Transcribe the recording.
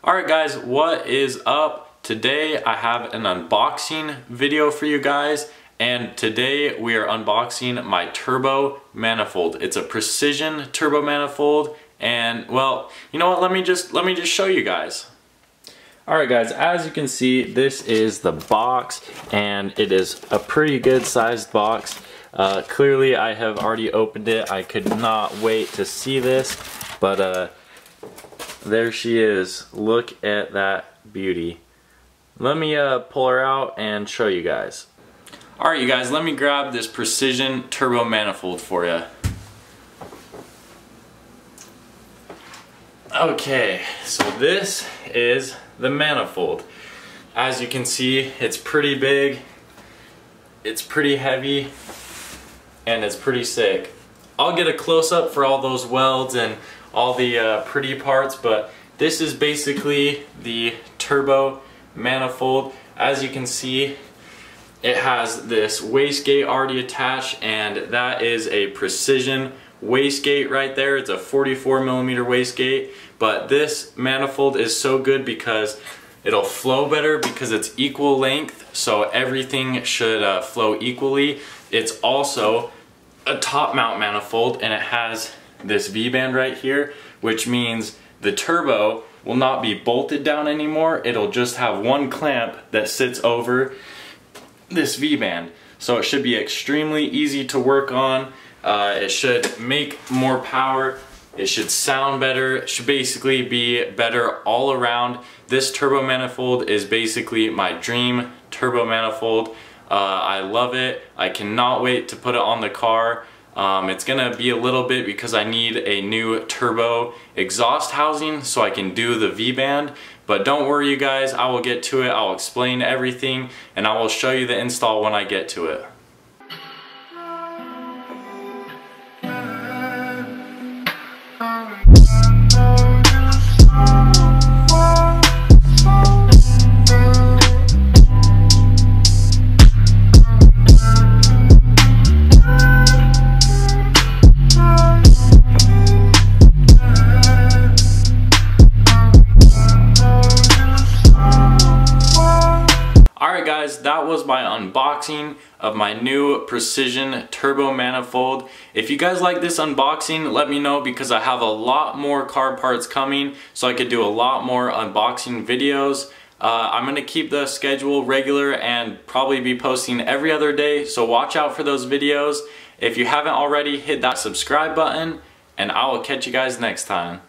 Alright guys, what is up? Today I have an unboxing video for you guys, and today we are unboxing my turbo manifold. It's a precision turbo manifold, and well, you know what, let me just show you guys. Alright guys, as you can see, this is the box, and it is a pretty good sized box. Clearly I have already opened it. I could not wait to see this, but there she is. Look at that beauty. Let me pull her out and show you guys. Alright you guys, let me grab this precision turbo manifold for you. Okay, so this is the manifold. As you can see, it's pretty big, it's pretty heavy, and it's pretty sick. I'll get a close-up for all those welds and all the pretty parts, but this is basically the turbo manifold. As you can see, it has this wastegate already attached, and that is a precision wastegate right there. It's a 44mm wastegate, but this manifold is so good because it'll flow better because it's equal length, so everything should flow equally. It's also a top mount manifold, and it has this V-band right here, which means the turbo will not be bolted down anymore. It'll just have one clamp that sits over this V-band. So it should be extremely easy to work on. It should make more power. It should sound better. It should basically be better all around. This turbo manifold is basically my dream turbo manifold. I love it. I cannot wait to put it on the car. It's gonna be a little bit because I need a new turbo exhaust housing so I can do the V-band, but don't worry you guys, I will get to it. I'll explain everything and I will show you the install when I get to it. Guys, that was my unboxing of my new precision turbo manifold. If you guys like this unboxing, let me know because I have a lot more car parts coming, so I could do a lot more unboxing videos. I'm gonna keep the schedule regular and probably be posting every other day, so watch out for those videos. If you haven't already, hit that subscribe button, and I will catch you guys next time.